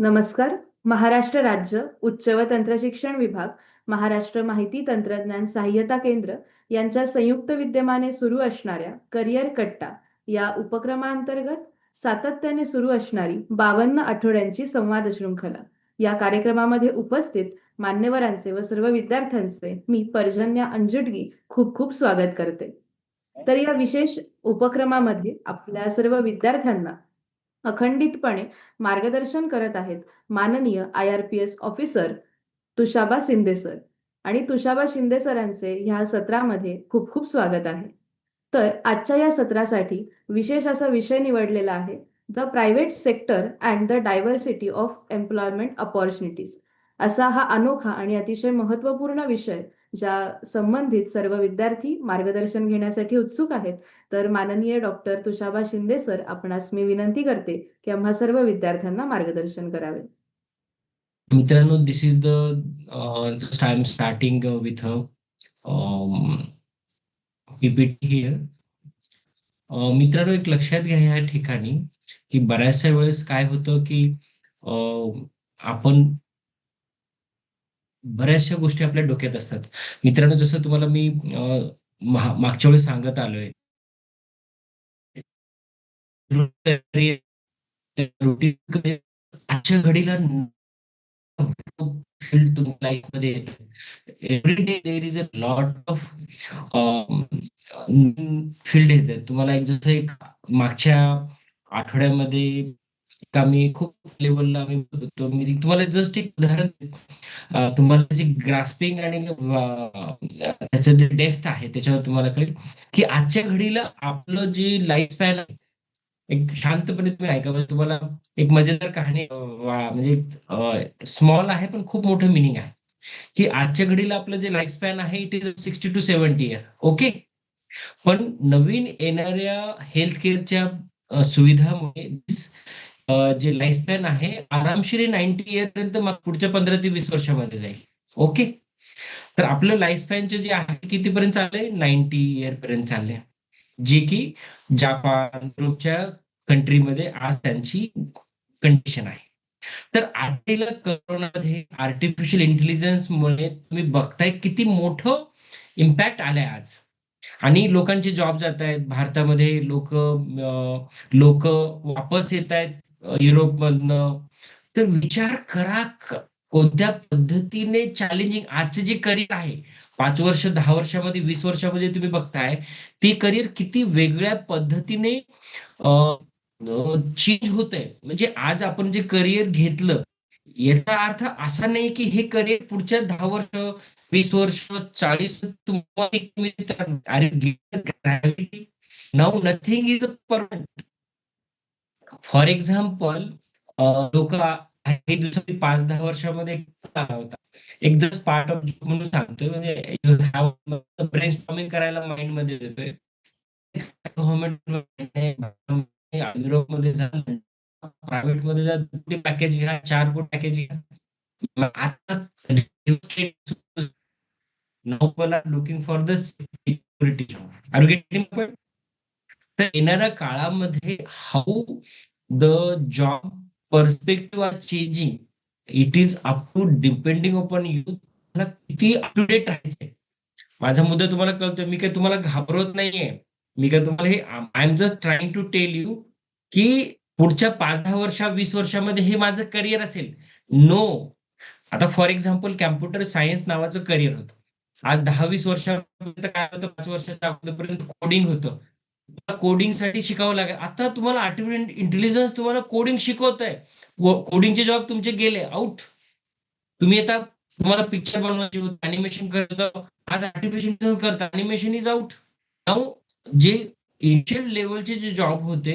नमस्कार. महाराष्ट्र राज्य उच्च व तंत्रशिक्षण विभाग, महाराष्ट्र माहिती तंत्रज्ञान सहाय्यता केंद्र यांच्या संयुक्त विद्यमाने सुरू असणाऱ्या करिअर कट्टा या उपक्रमांतर्गत सातत्याने सुरू असणारी 52 आठवड्यांची संवाद शृंखला या कार्यक्रमामध्ये उपस्थित मान्यवरांचे व सर्व विद्यार्थ्यांचे मी पर्जन्या अंजुटगी खूप खूप स्वागत करते. तर या विशेष उपक्रमामध्ये आपल्या सर्व विद्यार्थ्यांना अखंडितपणे मार्गदर्शन करत आहेत माननीय IRPS ऑफिसर तुषाबा शिंदे सर. आणि तुषाबा शिंदे सरांचे ह्या सत्रामध्ये खूप खूप स्वागत आहे. तर आजच्या या सत्रासाठी विशेष असा विषय निवडलेला आहे, the private sector and the diversity of employment opportunities. असा हा अनोखा आणि अतिशय महत्त्वपूर्ण विषय ज्या संबंधित सर्व विद्यार्थी मार्गदर्शन घेण्यासाठी उत्सुक आहेत. तर माननीय डॉक्टर तुषाबा शिंदे सर, आपणास मी विनंती करते की आम्हा सर्व विद्यार्थ्यांना मार्गदर्शन करावे. मित्रांनो, this is the just I am starting with PPT here. मित्रांनो, एक लक्षात घ्या या ठिकाणी की बऱ्याचशा वेळेस काय होतं की आपण बऱ्याचशा गोष्टी आपल्या डोक्यात असतात. मित्रांनो, जसं तुम्हाला मी मागच्या वेळेस सांगत आलोय, रुटीन आजच्या घडीला फील्ड तुम्ही लाईफ मध्ये येतं. Every day there is a lot of field येते तुम्हाला. एक जसं एक मागच्या आठवड्यामध्ये आम्ही खूप लेवलला आम्ही होतो. मी तुम्हाला जस्ट एक उदाहरण तुम्हाला जी ग्रास्पिंग आणि त्याचं जे डेप्थ आहे त्याच्यावर तुम्हाला कळेल की आजच्या घडीला आपलं जे लाईफ स्पॅन आहे. एक शांतपणे तुम्ही ऐका, म्हणजे तुम्हाला एक मजेदार कहाणी म्हणजे स्मॉल आहे पण खूप मोठं मिनिंग आहे. की आजच्या घडीला आपलं जे लाईफ स्पॅन आहे it is 60 to 70 year. Okay. पण नवीन येणाऱ्या हेल्थ केअरच्या सुविधामुळे जे लाईफ स्पॅन आहे आरामशीर 90 इयर पर्यंत मग पुढच्या 15 ते 20 वर्षामध्ये जाईल. ओके. तर आपलं लाईफ स्पॅनचे जे आहे कितीपर्यंत चाललंय? 90 इयर पर्यंत चाललंय. जे की जापान युरोपच्या कंट्रीमध्ये आज त्यांची कंडिशन आहे. तर आजच्या करोनामध्ये आर्टिफिशियल इंटेलिजन्समुळे तुम्ही बघताय किती मोठं इम्पॅक्ट आलंय आज. आणि लोकांचे जॉब जात आहेत भारतामध्ये. लोक लोक वापस येत आहेत युरोपमधनं. तर विचार करा कोणत्या पद्धतीने चॅलेंजिंग आजचे जे करिअर आहे 5 वर्ष 10 वर्षामध्ये 20 वर्षामध्ये तुम्ही बघताय ती करिअर किती वेगळ्या पद्धतीने चेंज होत आहे. म्हणजे आज आपण जे करिअर घेतलं याचा अर्थ असा नाही की हे करिअर पुढच्या 10 वर्ष 20 वर्ष 40 तुम्हाला gravity now nothing is a permanent. For example लोक काही दिवसांनी 5-10 वर्षामध्ये आला होता. एक जस्ट पार्ट ऑफ जॉब म्हणून सांगतोय, म्हणजे यू हॅव ब्रेन स्टॉर्मिंग करायला माइंड मध्ये देतोय. गव्हर्नमेंट युरोपमध्ये जा, प्रायव्हेट मध्ये जा, पॅकेज घ्या, 4 कोटी पॅकेज घ्या. मग आता now people are looking for the security job. Are getting. तर येणाऱ्या काळामध्ये how the job perspective are changing, it is up to depending upon you. मला किती अप टू डेट राहायचंय. माझा मुद्दा तुम्हाला कळतोय. मी काही तुम्हाला घाबरवत नाहीये. मी काय तुम्हाला हे I am just trying to tell you की पुढच्या 5-10 वर्षा 20 वर्षामध्ये हे माझं करिअर असेल. नो. आता फॉर एक्झाम्पल कॅम्प्युटर सायन्स नावाचं करिअर होतं. आज 10-20 वर्षापर्यंत काय होतं? 5 वर्षाच्या अगोदरपर्यंत कोडिंग होतं. कोडिंगसाठी शिकावं लागेल. आता तुम्हाला आर्टिफिशियल इंटेलिजन्स तुम्हाला कोडिंग शिकवतंय. कोडिंगचे जॉब तुमचे गेले आउट. तुम्ही आता तुम्हाला पिक्चर बनवायचे होते, अॅनिमेशन करत, आज आर्टिफिशियल करता, अॅनिमेशन इज आउट. नाऊ जे इनिशियल लेवलचे जे जॉब होते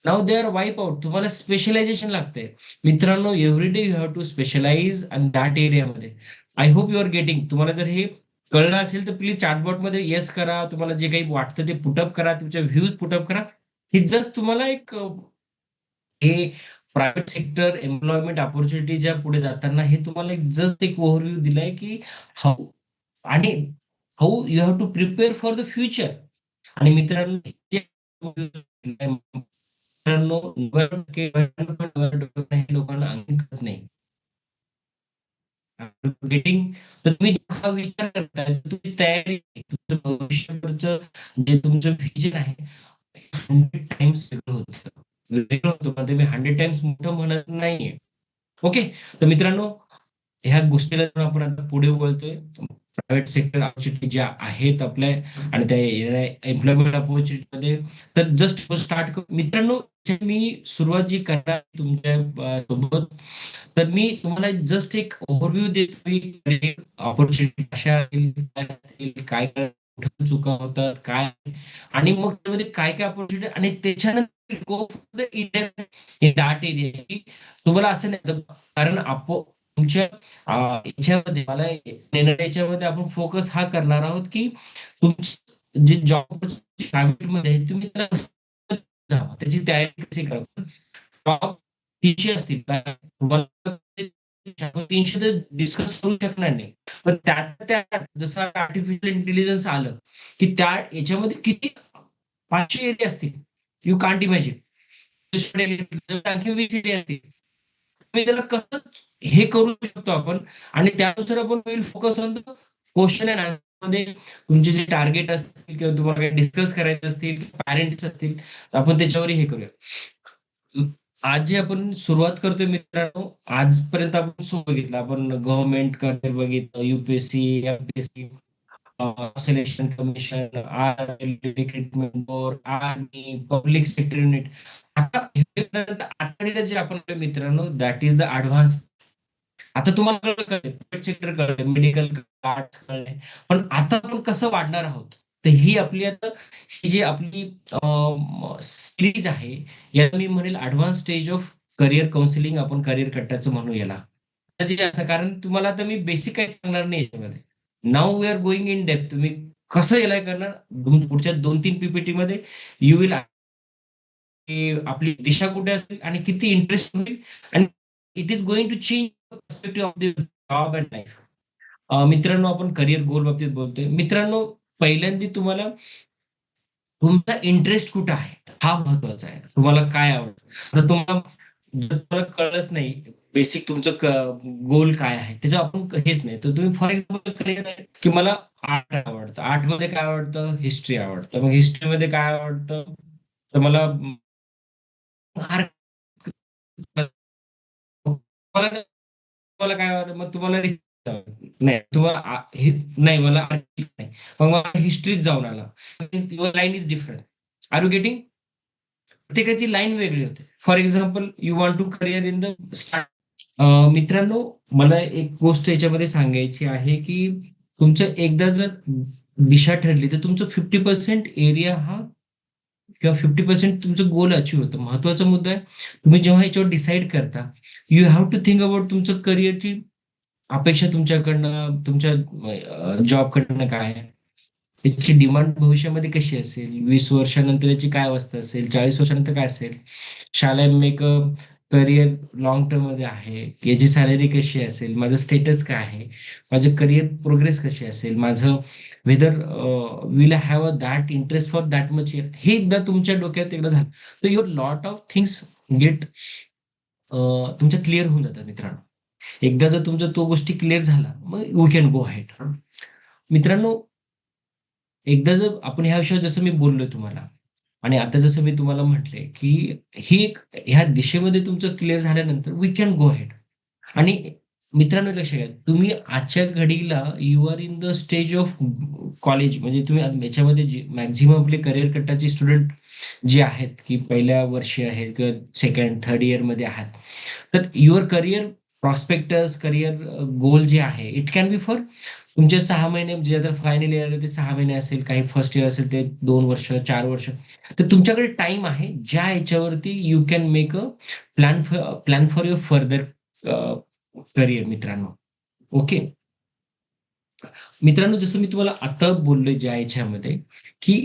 now they are wipe out. तुम्हाला स्पेशलायझेशन लागतंय. मित्रांनो, every day you have to specialize in that एरियामध्ये. I hope you are getting. तुम्हाला जर हे कळलं असेल तर प्लीज चॅटबॉट मध्ये येस करा. तुम्हाला जे काही वाटतं ते पुटअप करा, तुमच्या व्ह्यूज पुटअप करा. हे जस्ट तुम्हाला एक हे प्रायव्हेट सेक्टर एम्प्लॉयमेंट ऑपॉर्च्युनिटीच्या पुढे जाताना हे तुम्हाला एक जस्ट एक ओव्हरव्ह्यू दिलाय की हाऊ आणि how you have to prepare for the future. आणि मित्रांनो, मित्रांनो 90% 99% हे लोकांना अंगीकार करत नाही. गेटिंग तर तुम्ही हा विचार करताय, तुमची तयारी आहे, तुमचं भविष्याकडचं जे तुमचं व्हिजन आहे, 100 टाइम्स वेगळं होतं. वेगळं होतं, पण ते मी 100 टाइम्स मोठं म्हणत नाहीये. ओके. तर मित्रांनो, ह्या गोष्टीला जर आपण आता पुढे बोलतोय, प्रायव्हेट सेक्टर ऑपॉर्च्युनिटी ज्या आहेत आपल्या आणि त्या एम्प्लॉयमेंट ऑपॉर्च्युनिटीमध्ये, तर जस्ट स्टार्ट करू मित्रांनो. जे मी सुरुवात जी करणार तुमच्या सोबत, तर मी तुम्हाला जस्ट एक ओव्हरव्ह्यू देतो की ऑपॉर्च्युनिटी कशा आहेत, काय असतील, काय काय कुठं चुका होतात, काय आणि मग त्यामध्ये काय काय ऑपॉर्च्युनिटी आणि त्याच्यानंतर go for the India in that area की तुम्हाला असं नाही कारण तुमच्या याच्यामध्ये मला याच्यामध्ये आपण फोकस हा करणार आहोत की तुमचं जे जॉब प्रायव्हेटमध्ये आहे तुम्ही त्याला कसं जावं, त्याची तयारी कशी करा. टॉप 300 असतील काय तुम्हाला 300 तर डिस्कस करू शकणार नाही. पण त्यात जसं आर्टिफिशियल इंटेलिजन्स आलं, की त्या याच्यामध्ये किती 500 एरिया असतील. You can't imagine. आणखी 20 एरिया असतील. तुम्ही त्याला कसं हे करू शकतो आपण आणि त्यानुसार आपण will focus on the question and answer मध्ये तुमचे जे टार्गेट असतील किंवा तुम्हाला काही डिस्कस करायचे असतील, पॅरेंट्स असतील, तर आपण त्याच्यावरही हे करूया. आज जे आपण सुरुवात करतोय मित्रांनो, आजपर्यंत आपण बघितलं, आपण गव्हर्नमेंट करिअर बघितलं, UPSC, MPSC, selection commission, recruitment board, army, public sector unit. आता आतापर्यंत जे आपण मित्रांनो, दॅट इज द ऍडव्हान्स. आता तुम्हाला प्रायव्हेट सेक्टर कळलंय, मेडिकल आर्ट्स कळलंय, पण आता आपण कसं वाढणार आहोत? तर ही आपली आता ही जी आपली सिरीज आहे, याला मी म्हणेल advance stage of career counselling, आपण करिअर कट्टाचं म्हणू याला. तर जे असं कारण तुम्हाला आता मी बेसिक काही सांगणार नाही याच्यामध्ये. Now we are going in depth. तुम्ही कसं याला करणार पुढच्या 2-3 पीपीटी मध्ये यू विल की आपली दिशा कुठे असेल आणि किती इंटरेस्ट होईल आणि it is going to change perspective of the job and life. मित्रांनो, आपण करिअर गोल बाबतीत बोलतोय. मित्रांनो, पहिल्यांदा तुम्हाला तुमचा इंटरेस्ट कुठं आहे हा महत्वाचा आहे. तुम्हाला काय आवडतं? आता तुम्हाला जर तुम्हाला कळलंच नाही बेसिक तुमचं गोल काय आहे, त्याचं आपण हेच नाही, तर तुम्ही फॉर एक्झाम्पल करिअर आहे की मला आर्ट आवडतं, आर्ट मध्ये काय आवडतं, हिस्ट्री आवडतं, मग हिस्ट्रीमध्ये काय आवडतं, तर मला आर्ट तुम्हाला तुम्हाला काय आवडतं, मग तुम्हाला नाही तुम्हाला नाही मला नाही, मग मला हिस्ट्रीत जाऊन आला. Your line is different. Are you getting? प्रत्येकाची लाईन वेगळी होते. For example you want to career in the start. मित्रांनो, मला एक गोष्ट याच्यामध्ये सांगायची आहे की तुमचं एकदा जर दिशा ठरली तर तुमचं 50% एरिया हा किंवा 50% तुमचं गोल अचीव्ह होतं. महत्वाचा मुद्दा आहे, तुम्ही जेव्हा याच्यावर डिसाईड करता, you have to think about तुमचं करिअरची अपेक्षा तुमच्याकडनं, तुमच्या जॉबकडनं काय आहे? याची डिमांड भविष्यामध्ये कशी असेल? 20 वर्षानंतर याची काय अवस्था असेल? 40 वर्षानंतर काय असेल? शाल I make a career long term मध्ये आहे? याची सॅलरी कशी असेल? माझं स्टेटस काय आहे? माझं करिअर प्रोग्रेस कशी असेल? माझं whether will I have a that interest for that much year, हे एकदा तुमच्या डोक्यात एकदा झालं तर your lot of things get तुमच्या क्लिअर होऊन जातात मित्रांनो. एकदा जर तुमच्या तो गोष्टी क्लिअर झाला, मग वी कॅन गो अहेड. मित्रांनो, एकदा जर आपण ह्या विषयावर जसं मी बोललोय तुम्हाला आणि आता जसं मी तुम्हाला म्हटलंय की ही एक ह्या दिशेमध्ये तुमचं क्लिअर झाल्यानंतर वी कॅन गो अहेड. आणि मित्रांनो, लक्षात घ्या, तुम्ही आजच्या घडीला you are in the stage of college, म्हणजे तुम्ही याच्यामध्ये मॅक्झिमम आपले करिअर कट्टाचे स्टुडंट जे आहेत की पहिल्या वर्षी आहेत किंवा सेकंड थर्ड इयर मध्ये आहात, तर युअर करिअर प्रॉस्पेक्टस, करिअर गोल जे आहे, इट कॅन बी फॉर तुमचे 6 महिने, जे आता फायनल इयर आहे ते 6 महिने असेल, काही फर्स्ट इयर असेल ते 2 वर्ष 4 वर्ष. तर तुमच्याकडे टाइम आहे ज्या याच्यावरती you can make a plan for your further career मित्रांनो. ओके. मित्रांनो, जसं मी तुम्हाला आता बोललोय ज्या याच्यामध्ये की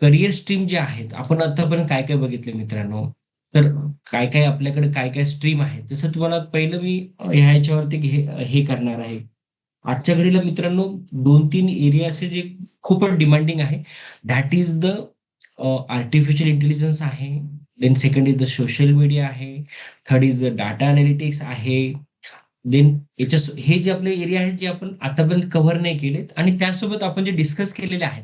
करिअर स्ट्रीम जे आहेत, आपण आतापर्यंत काय काय बघितले मित्रांनो, तर काय काय आपल्याकडे काय काय स्ट्रीम आहेत, जसं तुम्हाला पहिलं मी ह्या याच्यावरती हे करणार आहे. आजच्या घडीला मित्रांनो 2-3 एरिया असे जे खूपच डिमांडिंग आहे. That is the artificial intelligence आहे, then second is the social media आहे. Third is the data analytics आहे. देन हे जे आपले एरिया आहेत जे आपण आतापर्यंत कव्हर नाही केलेत आणि त्यासोबत आपण जे डिस्कस केलेले आहेत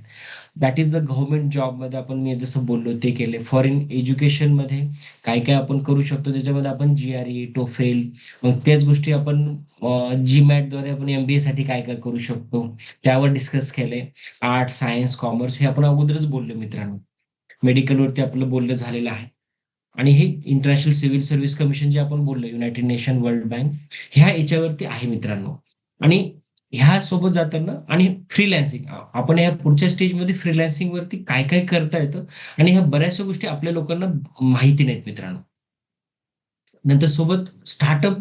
दॅट इज द गव्हर्नमेंट जॉबमध्ये आपण मी जसं बोललो ते केले. फॉरेन एज्युकेशनमध्ये काय काय आपण करू शकतो त्याच्यामध्ये आपण GRE, टोफेल, मग त्याच गोष्टी आपण GMAT द्वारे आपण MBA साठी काय काय करू शकतो त्यावर डिस्कस केले. आर्ट, सायन्स, कॉमर्स हे आपण अगोदरच बोललो मित्रांनो. मेडिकलवरती आपलं बोलणं झालेलं आहे. आणि हे इंटरनॅशनल सिव्हिल सर्व्हिस कमिशन जे आपण बोललो, युनायटेड नेशन, वर्ल्ड बँक, ह्या याच्यावरती आहे मित्रांनो. आणि ह्या सोबत जाताना आणि फ्रीलॅन्सिंग, आपण ह्या पुढच्या स्टेजमध्ये फ्रीलॅन्सिंग वरती काय काय करता येतं आणि ह्या बऱ्याचशा गोष्टी आपल्या लोकांना माहिती नाहीत मित्रांनो. नंतर सोबत स्टार्टअप,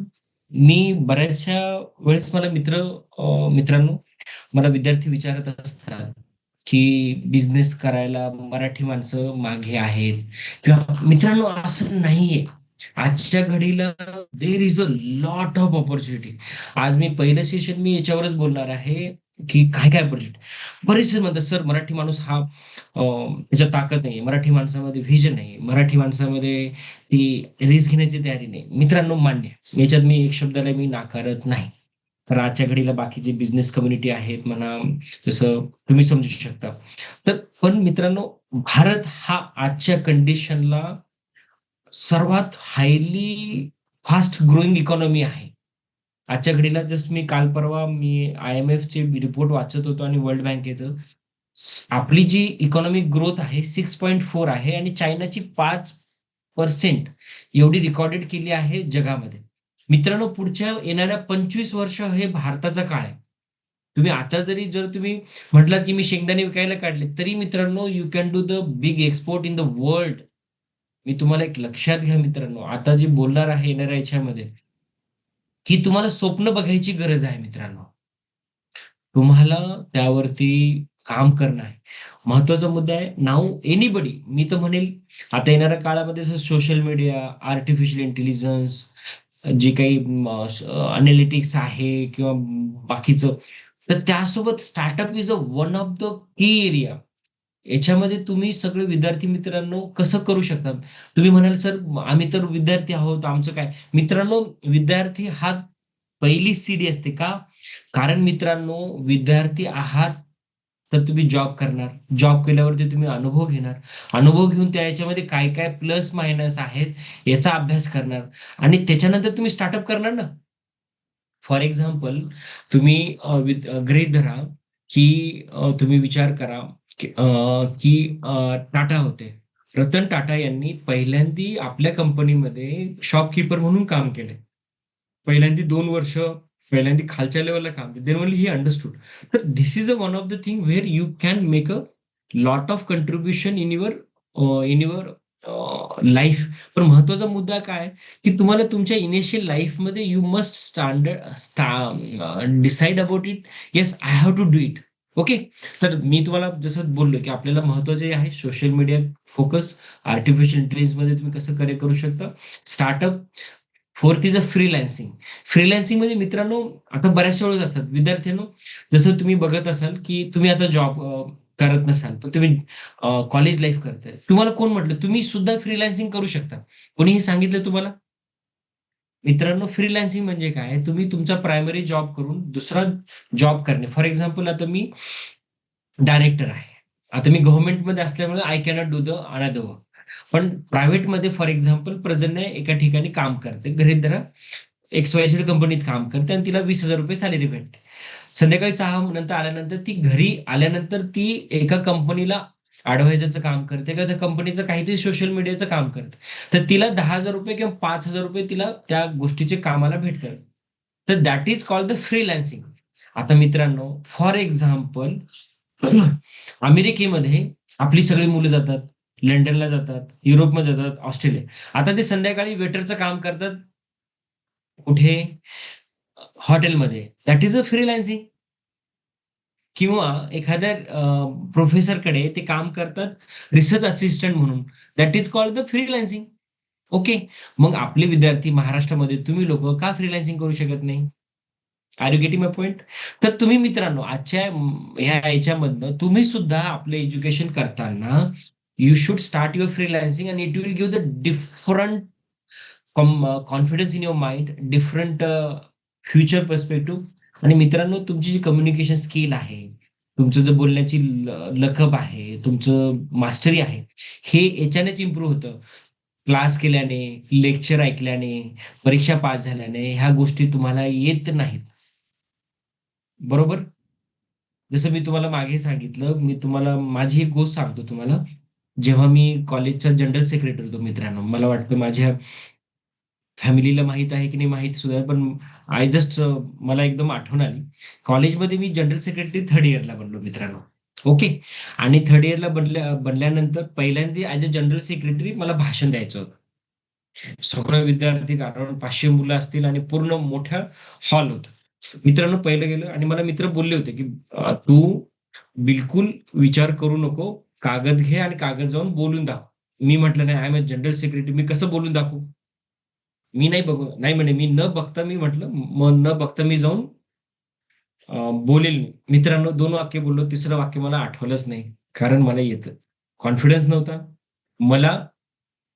मी बऱ्याचशा वेळेस मला मित्रांनो, मला विद्यार्थी विचारत असतात की बिझनेस करायला मराठी माणसं मागे आहेत किंवा मित्रांनो असं नाहीये. आजच्या घडीला there is a lot of opportunity. आज मी पहिलं सेशन मी याच्यावरच बोलणार आहे की काय काय ऑपॉर्च्युनिटी. बरेचसे म्हणतात सर मराठी माणूस हा त्याच्यात ताकद नाही, मराठी माणसामध्ये व्हिजन नाही, मराठी माणसामध्ये ती रिस्क घेण्याची तयारी नाही. मित्रांनो मान्य आहे. याच्यात मी एक शब्दाला मी नाकारत नाही. तर आजच्या घडीला बाकीचे बिझनेस कम्युनिटी आहेत म्हणा, जसं तुम्ही समजू शकता. तर पण मित्रांनो, भारत हा आजच्या कंडिशनला सर्वात हायली फास्ट ग्रोइंग इकॉनॉमी आहे. आजच्या घडीला जस्ट मी काल परवा मी IMF चे रिपोर्ट वाचत होतो आणि वर्ल्ड बँकेचं. आपली जी इकॉनॉमिक ग्रोथ आहे 6.4 आहे आणि चायनाची 5% एवढी रेकॉर्डेड केली आहे जगामध्ये. मित्रांनो, पुढच्या येणाऱ्या 25 वर्ष हे भारताचा काळ आहे. तुम्ही आता जर तुम्ही म्हटलात की मी शेंगदाणे विकायला काढले, तरी मित्रांनो you can do the big export in the world. मी तुम्हाला एक लक्षात घ्या मित्रांनो, आता जे बोलणार आहे येणाऱ्या याच्यामध्ये, की तुम्हाला स्वप्न बघायची गरज आहे मित्रांनो. तुम्हाला त्यावरती काम करणं आहे. महत्वाचा मुद्दा आहे. नाऊ एनीबडी, मी तर म्हणेल आता येणाऱ्या काळामध्ये सोशल मीडिया, आर्टिफिशियल इंटेलिजन्स, जे काही अनालिटिक्स आहे किंवा बाकीचं, तर त्यासोबत startup is a one of the key area. याच्यामध्ये तुम्ही सगळे विद्यार्थी मित्रांनो कसं करू शकता? तुम्ही म्हणाल सर आम्ही तर विद्यार्थी आहोत, आमचं काय? मित्रांनो, विद्यार्थी हा पहिली सीडी असते का? कारण मित्रांनो, विद्यार्थी आहात तर तुम्ही जॉब करणार. जॉब केल्यावरती तुम्ही अनुभव घेणार. अनुभव घेऊन त्या याच्यामध्ये काय काय प्लस मायनस आहेत याचा अभ्यास करणार आणि त्याच्यानंतर तुम्ही स्टार्टअप करणार ना. फॉर एक्झाम्पल, तुम्ही गृहीत धरा की तुम्ही विचार करा की टाटा होते. रतन टाटा यांनी पहिल्यांदी आपल्या कंपनीमध्ये शॉपकीपर म्हणून काम केले. पहिल्यांदी 2 वर्ष पहिल्यांदी खालच्या लेवलला काम केलं. Then only he understood. तर this is a one of the thing where you can make a lot of contribution in your life. पण महत्वाचा मुद्दा काय, की तुम्हाला तुमच्या इनिशियल लाईफमध्ये you must decide about it. Yes, I have to do it. Okay. तर मी तुम्हाला जसं बोललो की आपल्याला महत्वाचे आहे social media focus, artificial intelligence मध्ये तुम्ही कसं करिअर करू शकता, startup. Fourth is a freelancing. Freelancing म्हणजे मित्रांनो, आता बऱ्याचशा वेळेस असतात विद्यार्थ्यांनो, जसं तुम्ही बघत असाल की तुम्ही आता जॉब करत नसाल पण तुम्ही कॉलेज लाईफ करताय, तुम्हाला कोण म्हटलं तुम्ही सुद्धा फ्रीलॅन्सिंग करू शकता? कोणीही सांगितलं तुम्हाला? मित्रांनो, फ्रीलॅन्सिंग म्हणजे काय, तुम्ही तुमचा प्रायमरी जॉब करून दुसरा जॉब करणे. फॉर एक्झाम्पल, आता मी डायरेक्टर आहे. आता मी गव्हर्नमेंटमध्ये असल्यामुळे I cannot do the another work. पण प्रायव्हेटमध्ये फॉर एक्झाम्पल प्रजन्य एका ठिकाणी काम करते. गृहीत धरा XYZ कंपनीत काम करते आणि तिला 20,000 रुपये सॅलरी भेटते. संध्याकाळी 6 नंतर आल्यानंतर ती घरी आल्यानंतर ती एका कंपनीला ऍडवायझरचं काम करते किंवा त्या कंपनीचं काहीतरी सोशल मीडियाचं काम करते. तर तिला 10,000 रुपये किंवा 5,000 रुपये तिला त्या गोष्टीचे कामाला भेटतात. तर दॅट इज कॉल्ड द फ्रीलॅन्सिंग. आता मित्रांनो, फॉर एक्झाम्पल, अमेरिकेमध्ये आपली सगळी मुलं जातात, लंडनला जातात, युरोपमध्ये जातात, ऑस्ट्रेलिया. आता ते संध्याकाळी वेटरचं काम करतात. कुठे? हॉटेलमध्ये. That is a freelancing. किंवा एखाद्या प्रोफेसरकडे ते काम करतात रिसर्च असिस्टंट म्हणून. That is called the freelancing. Okay. मग आपले विद्यार्थी महाराष्ट्रामध्ये तुम्ही लोक का फ्रीलॅन्सिंग करू शकत नाही? Are you getting my point? तर तुम्ही मित्रांनो, आजच्या ह्या याच्यामधनं तुम्ही सुद्धा आपलं एज्युकेशन करताना You should start your freelancing and it will give the different confidence in your mind, different future perspective. आणि मित्रांनो, तुमची जी कम्युनिकेशन स्किल आहे, तुमचं जे बोलण्याची लकब आहे, तुमचं मास्टरी आहे, हे याच्यानेच इम्प्रूव्ह होतं. क्लास केल्याने, लेक्चर ऐकल्याने, परीक्षा पास झाल्याने ह्या गोष्टी तुम्हाला येत नाहीत. बरोबर? जसं मी तुम्हाला मागे सांगितलं, मी तुम्हाला माझी एक गोष्ट सांगतो तुम्हाला. जेव्हा मी कॉलेजचा जनरल सेक्रेटरी होतो मित्रांनो, मला वाटतं माझ्या फॅमिलीला माहित आहे की नाही माहित सुद्धा, पण आय जस्ट मला एकदम आठवण आली. कॉलेजमध्ये मी जनरल सेक्रेटरी थर्ड इयरला बनलो मित्रांनो. ओके. आणि थर्ड इयरला बनल्यानंतर पहिल्यांदा ऍज अ जनरल सेक्रेटरी मला भाषण द्यायचं होतं. सगळे विद्यार्थी, अराउंड 500 मुलं असतील आणि पूर्ण मोठा हॉल होता. मित्रांनो, पहिलं गेलं आणि मला मित्र बोलले होते की तू बिलकुल विचार करू नको, कागद घे आणि कागद जाऊन बोलून दाखव. मी म्हटलं, नाही, I am a general secretary, मी कसं बोलून दाखवू? मी नाही बघू, नाही म्हणे, मी न बघता, मी म्हटलं मग न बघता मी जाऊन बोलेल मी. मित्रांनो, 2 वाक्य बोललो, तिसरं वाक्य मला आठवलंच नाही. कारण मला येतं, कॉन्फिडन्स नव्हता. मला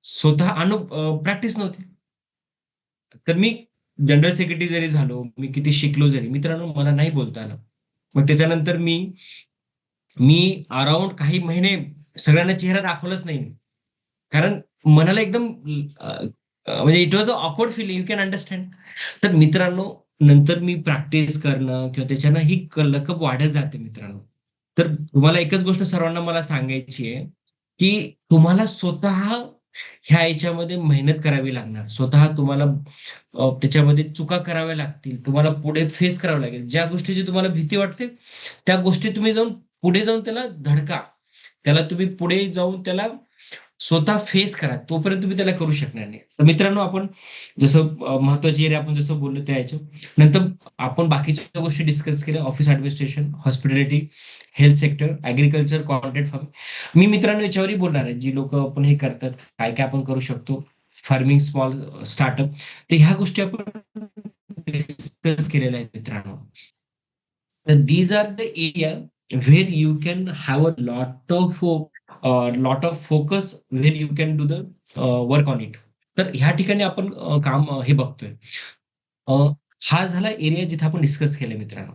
स्वतः प्रॅक्टिस नव्हती. तर मी जनरल सेक्रेटरी जरी झालो, मी किती शिकलो जरी, मित्रांनो, मला नाही बोलता आलं. मग त्याच्यानंतर मी मी अराउंड काही महिने सगळ्यांना चेहरा दाखवलाच नाही मी. कारण मनाला एकदम म्हणजे it was a awkward feeling, you can understand. तर मित्रांनो, नंतर मी प्रॅक्टिस करणं किंवा त्याच्यानं ही लकब वाढत जाते मित्रांनो. तर तुम्हाला एकच गोष्ट सर्वांना मला सांगायची आहे, की तुम्हाला स्वतः ह्या याच्यामध्ये मेहनत करावी लागणार. स्वतः तुम्हाला त्याच्यामध्ये चुका कराव्या लागतील. तुम्हाला पुढे फेस करावं लागेल. ज्या गोष्टीची तुम्हाला भीती वाटते, त्या गोष्टी तुम्ही जाऊन पुढे जाऊन त्याला धडका. त्याला तुम्ही पुढे जाऊन त्याला स्वतः फेस करा. तोपर्यंत तुम्ही त्याला करू शकणार नाही. तर मित्रांनो, आपण जसं महत्त्वाची एरिया आपण जसं बोललो त्या ह्याच्या नंतर आपण बाकीच्या गोष्टी डिस्कस केल्या. Office administration, hospitality, health sector, agriculture, contract farming. मी मित्रांनो याच्यावरही बोलणार आहे. जी लोक आपण हे करतात, काय काय आपण करू शकतो. Farming, small startup. तर ह्या गोष्टी आपण डिस्कस केलेल्या आहेत मित्रांनो. तर these are the area where you can have a lot of focus, where you can do the work on it. तर ह्या ठिकाणी आपण काम हे बघतोय. अ, हा झाला एरिया जिथे आपण डिस्कस केलं मित्रांनो.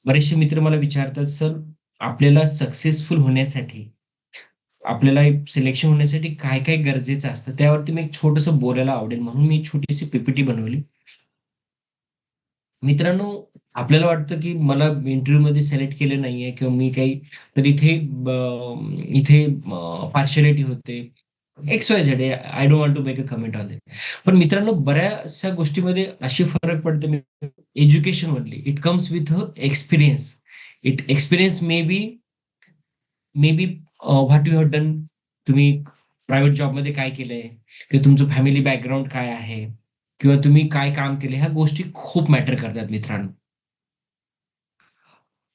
बरेचसे मित्र मला विचारतात, सर, आपल्याला सक्सेसफुल होण्यासाठी, आपल्याला सिलेक्शन होण्यासाठी काय काय गरजेचं असतं, त्यावरती मी एक छोटंसं बोलायला आवडेल म्हणून मी छोटीशी पीपीटी बनवली. मित्रांनो, आपल्याला वाटतं की मला इंटरव्ह्यूमध्ये सिलेक्ट केलं नाहीये किंवा मी काही, तर इथे पार्शियालिटी होते. X Y Z, I don't want to make a comment on it. पण मित्रांनो, बऱ्याचशा गोष्टीमध्ये अशी फरक पडते एज्युकेशन मधली. It comes with experience. Experience may be what you have done. तुम्ही प्रायव्हेट जॉबमध्ये काय केलंय, किंवा तुमचं फॅमिली बॅकग्राऊंड काय आहे, किंवा तुम्ही काय काम केले, ह्या गोष्टी खूप मॅटर करतात मित्रांनो.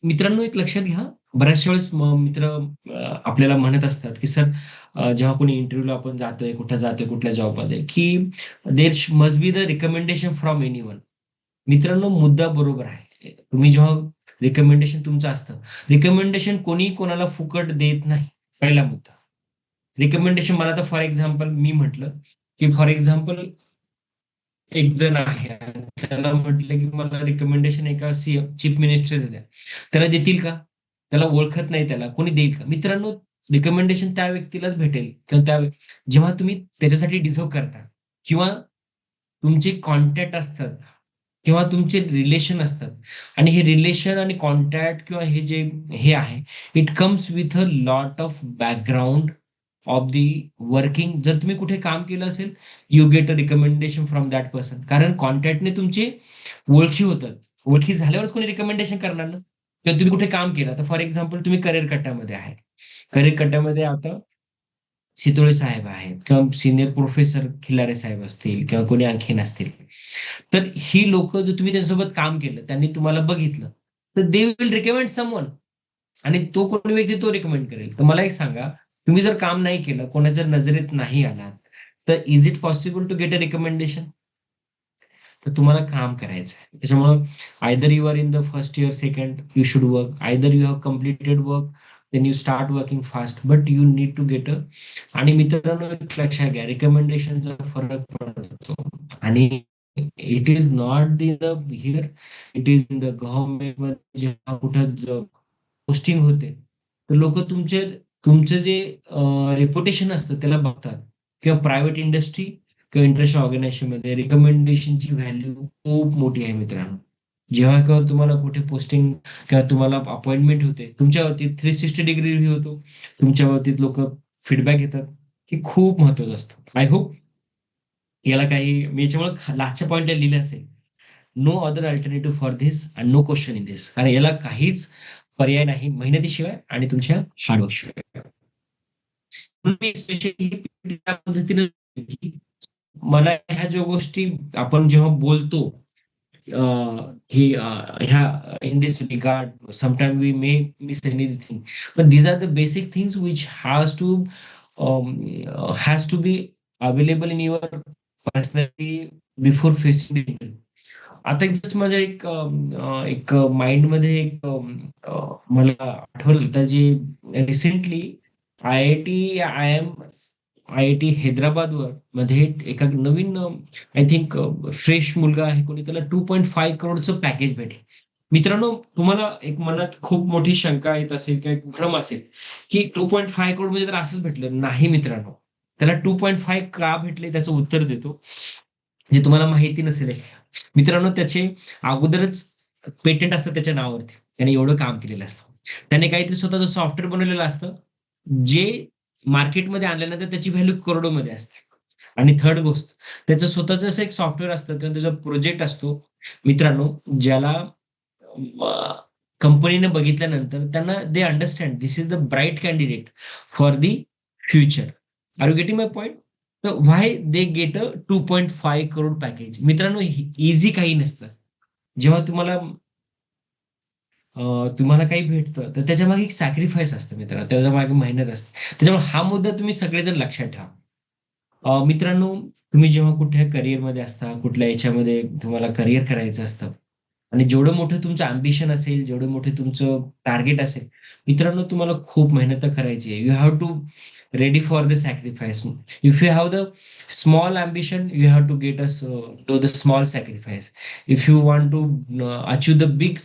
मित्रांनो, एक लक्षात घ्या, बऱ्याचशा वेळेस मित्र आपल्याला म्हणत असतात की सर, जेव्हा कोणी इंटरव्ह्यूला आपण जातोय, कुठं जातोय, कुठल्या जॉबमध्ये, की there must be the recommendation from anyone. मित्रांनो, मुद्दा बरोबर आहे. तुम्ही जेव्हा रिकमेंडेशन तुमचं असतं, रिकमेंडेशन कोणी कोणाला फुकट देत नाही. पहिला मुद्दा. रिकमेंडेशन, मला तर फॉर एक्झाम्पल मी म्हटलं, की फॉर एक्झाम्पल एक जण आहे आणि त्याला म्हटलं की मला रिकमेंडेशन एका चीफ मिनिस्टर द्या, त्याला देतील का? त्याला ओळखत नाही, त्याला कोणी देईल का? मित्रांनो, रिकमेंडेशन त्या व्यक्तीलाच भेटेल किंवा जेव्हा तुम्ही त्याच्यासाठी डिझर्व करता, किंवा तुमचे कॉन्टॅक्ट असतात, किंवा तुमचे रिलेशन असतात. आणि हे रिलेशन आणि कॉन्टॅक्ट किंवा हे जे हे आहे, it comes with a lot of background of the working. जर तुम्ही कुठे काम केलं असेल, you get a recommendation from that person. कारण कॉन्टॅक्टने तुमचे ओळखी होतात. ओळखी झाल्यावरच कोणी रिकमेंडेशन करणार ना. किंवा तुम्ही कुठे काम केलं, तर फॉर एक्झाम्पल तुम्ही करिअर कट्ट्यामध्ये आहे. करिअर कट्ट्यामध्ये आता शितोळे साहेब आहेत, किंवा सिनियर प्रोफेसर खिल्लारे साहेब असतील, किंवा कोणी आणखीन असतील. तर ही लोक, जर तुम्ही त्यांच्यासोबत काम केलं, त्यांनी तुम्हाला बघितलं, तर दे विल रिकमेंड समवन. आणि तो कोणी व्यक्ती तो रिकमेंड करेल. तर मला एक सांगा, तुम्ही जर काम नाही केलं, कोणाच्या नजरेत नाही आलात, तर is it possible to get a recommendation? तर तुम्हाला काम करायचं आहे. त्याच्यामुळं either you are in the first year, second, you should work. Either you have completed work, then you start working fast, but you need to get a. आणि मित्रांनो, एक लक्षात घ्या, रिकमेंडेशनचा फरक पडतो. आणि it is not the here, it is in the government मध्ये जेव्हा कुठं पोस्टिंग होते, तर लोक तुमचं जे रेप्युटेशन असतं त्याला बघतात. किंवा प्रायव्हेट इंडस्ट्री किंवा इंटरनॅशनल ऑर्गनायझेशन मध्ये रिकमेंडेशनची व्हॅल्यू खूप मोठी आहे मित्रांनो. जेव्हा केव्हा तुम्हाला कुठे पोस्टिंग किंवा तुम्हाला अपॉइंटमेंट होते, तुमच्या बाबतीत 360 डिग्री रिव्ह्यू होतो, तुमच्या बाबतीत लोक फीडबॅक घेतात, हे खूप महत्वाचं असतं. आय होप याला काही मी याच्यामुळे लास्टच्या पॉईंटला लिहिलं असेल, no other alternative for this and no question in this. कारण याला काहीच पर्याय नाही मेहनतीशिवाय आणि तुमच्या हार्डवर्कशिवाय. मी स्पेशली त्या पद्धतीने की मला ह्या ज्या गोष्टी आपण जेव्हा बोलतो, की ह्या in this regard sometime we may miss anything, but these are the basic things which has to be available in your personality before facing the interview. आता एक जस्ट माझ्या एक माइंड मध्ये मला आठवलं होतं, जे recently I I T Hyderabad मध्ये एका नवीन, आय थिंक फ्रेश मुलगा आहे कोणी, त्याला 2.5 करोडचं पॅकेज भेटलं. मित्रांनो, तुम्हाला एक मनात खूप मोठी शंका येत असेल किंवा एक भ्रम असेल की 2.5 करोड म्हणजे तर असंच भेटलं. नाही मित्रांनो, त्याला 2.5 का भेटले त्याचं उत्तर देतो, जे तुम्हाला माहिती नसेल. मित्रांनो, त्याचे अगोदरच पेटंट असतं त्याच्या नावावरती, त्याने एवढं काम केलेलं असतं. त्याने काहीतरी स्वतःचं सॉफ्टवेअर बनवलेलं असतं, जे मार्केटमध्ये आणल्यानंतर त्याची व्हॅल्यू करोडोमध्ये असते. आणि थर्ड गोष्ट, त्याचं स्वतःचं असं एक सॉफ्टवेअर असतं किंवा त्याचा प्रोजेक्ट असतो मित्रांनो, ज्याला कंपनीने बघितल्यानंतर त्यांना they understand this is the bright candidate for the future. Are you getting my point? तर why they get a 2.5 crore package. मित्रांनो, इझी काही नसतं. जेव्हा तुम्हाला काही भेटतं तर त्याच्या मागे एक सॅक्रिफाईस असतं मित्रांनो, त्याच्या मागे मेहनत असते. त्याच्यामुळे हा मुद्दा तुम्ही सगळेजण लक्षात ठेवा. मित्रांनो, तुम्ही जेव्हा कुठल्या करिअरमध्ये असता, कुठल्या याच्यामध्ये तुम्हाला करिअर करायचं असतं, आणि जेवढं मोठं तुमचं अँबिशन असेल, जेवढं मोठं तुमचं टार्गेट असेल, मित्रांनो, तुम्हाला खूप मेहनत करायची आहे. You have to ready for the sacrifice. If you have the small ambition, you have to get us to the small sacrifice. If you want to achieve the big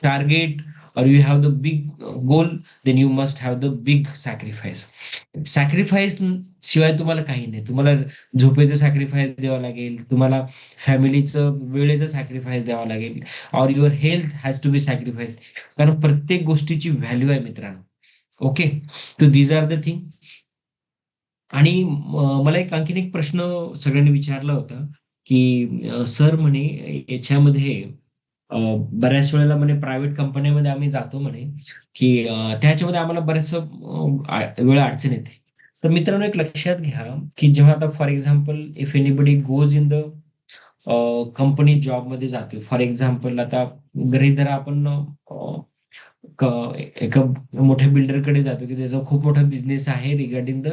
target, or you have the big goal, then you must have the big sacrifice. Sacrifice शिवाय तुम्हाला काही नाही. तुम्हाला झोपेचं sacrifice द्यावं लागेल, तुम्हाला फॅमिलीचं वेळेचं सॅक्रिफाईस द्यावं लागेल, or your health has to be sacrifice. कारण प्रत्येक गोष्टीची व्हॅल्यू आहे मित्रांनो. Okay, two these are the thing. आणि मला एक आणखीन एक प्रश्न सगळ्यांनी विचारला होता, की सर म्हणे याच्यामध्ये बऱ्याच वेळेला म्हणे प्रायव्हेट कंपन्यांमध्ये आम्ही जातो म्हणे, की त्याच्यामध्ये आम्हाला बऱ्याच वेळा अडचण येते. तर मित्रांनो, एक लक्षात घ्या, की जेव्हा आता for example if anybody goes in the company जॉबमध्ये जातो. फॉर एक्झाम्पल आता गृहीत धरा, आपण एका मोठ्या बिल्डरकडे जातो, की त्याचा खूप मोठा बिझनेस आहे regarding the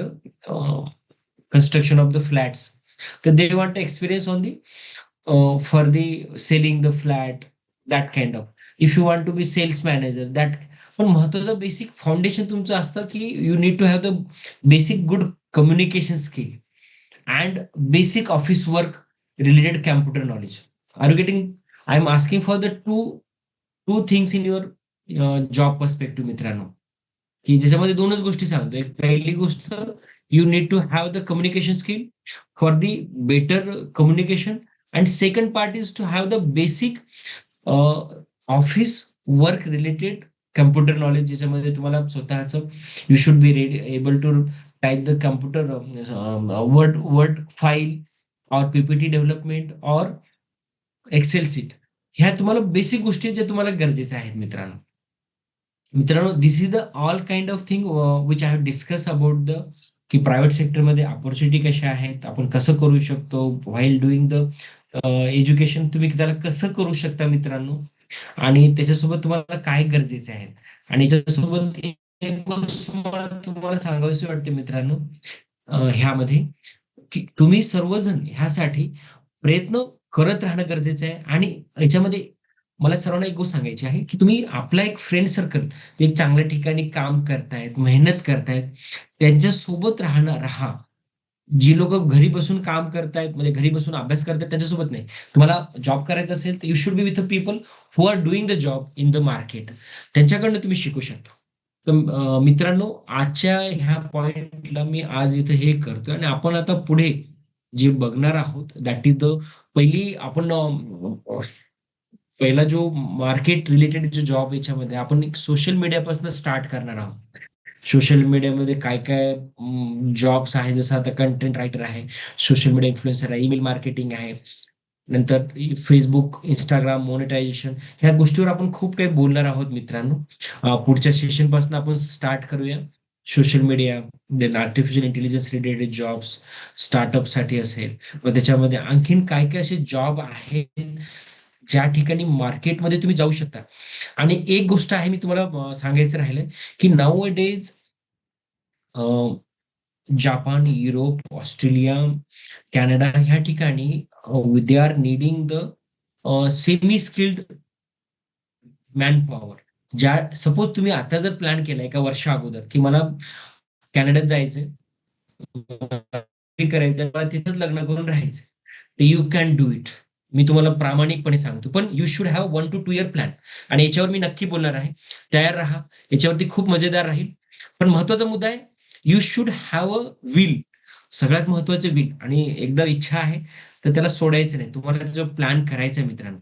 construction of the flats. So they want experience on the for the selling the flat, that kind of. If you want to be sales manager, that. पण महत्वाचं बेसिक फाउंडेशन तुमचं असतं, की you need to have the basic good communication skill and basic office work related computer knowledge. Are you getting? I am asking for the two two things in your job perspective मित्रांनो, की ज्याच्यामध्ये दोनच गोष्टी सांगतो. एक पहिली गोष्ट, you need to have the communication skill for the better communication. And second part is to have the basic office work related computer knowledge, ज्याच्यामध्ये तुम्हाला स्वतःचं you should be ready able to type the computer word word file और PPT development और excel sheet. ह्या तुम्हाला basic गोष्टी आहेत, ज्या तुम्हाला गरजेच्या आहेत मित्रांनो. मित्रांनो, this is the all kind of thing which I have discuss about the, की प्रायव्हेट सेक्टरमध्ये ऑपॉर्च्युनिटी कशा आहेत, आपण कसं करू शकतो व्हाईल डुईंग द एज्युकेशन, तुम्ही त्याला कसं करू शकता मित्रांनो, आणि त्याच्यासोबत तुम्हाला काय गरजेचे आहेत. आणि याच्यासोबत एक गोष्ट मला तुम्हाला सांगावीशी वाटते मित्रांनो, ह्यामध्ये, की तुम्ही सर्वजण ह्यासाठी प्रयत्न करत राहणं गरजेचं आहे. आणि याच्यामध्ये मला सर्वांना एक गोष्ट सांगायची आहे, की तुम्ही आपला एक फ्रेंड सर्कल, एक चांगल्या ठिकाणी काम करतायत, मेहनत करतायत, त्यांच्यासोबत राहा. जी लोकं घरी बसून काम करतायत, म्हणजे घरी बसून अभ्यास करतायत त्यांच्यासोबत नाही. तुम्हाला जॉब करायचा असेल तर you should B with the people who are doing the job in the market. त्यांच्याकडनं तुम्ही शिकू शकता. तर मित्रांनो, आजच्या ह्या पॉइंटला मी आज इथे हे करतोय आणि आपण आता पुढे जे बघणार आहोत दॅट इज द पहिली आपण पहिला जो मार्केट रिलेटेड जो जॉब याच्यामध्ये आपण एक सोशल मीडियापासून स्टार्ट करणार आहोत. सोशल मीडियामध्ये काय काय जॉब्स आहे, जसं आता कंटेंट रायटर आहे, सोशल मीडिया इन्फ्लुएन्सर आहे, ईमेल मार्केटिंग आहे, नंतर फेसबुक, इंस्टाग्राम, मोनेटायझेशन, ह्या गोष्टीवर आपण खूप काही बोलणार आहोत मित्रांनो. पुढच्या सेशन पासून आपण स्टार्ट करूया. Social media, then artificial intelligence related jobs, स्टार्टअपसाठी असेल, मग त्याच्यामध्ये आणखीन काय काय असे जॉब आहेत ज्या ठिकाणी मार्केटमध्ये तुम्ही जाऊ शकता. आणि एक गोष्ट आहे मी तुम्हाला सांगायचं राहिलंय, की nowadays Japan, Europe, Australia, Canada ह्या ठिकाणी they are needing the semi skilled manpower. ज्या सपोज तुम्ही आता जर प्लॅन केला एका वर्षा अगोदर, की मला कॅनडात जायचंय, करायचं, मला तिथंच लग्न करून राहायचं, यू कॅन डू इट. मी तुम्हाला प्रामाणिकपणे सांगतो, पण you should have 1 to 2 year plan. आणि याच्यावर मी नक्की बोलणार आहे. तयार राहा, याच्यावरती खूप मजेदार राहील. पण महत्वाचा मुद्दा आहे, you should have a will. सगळ्यात महत्वाचं विल. आणि एकदा इच्छा आहे तर त्याला सोडायचं नाही, तुम्हाला त्याचा प्लॅन करायचा आहे मित्रांनो.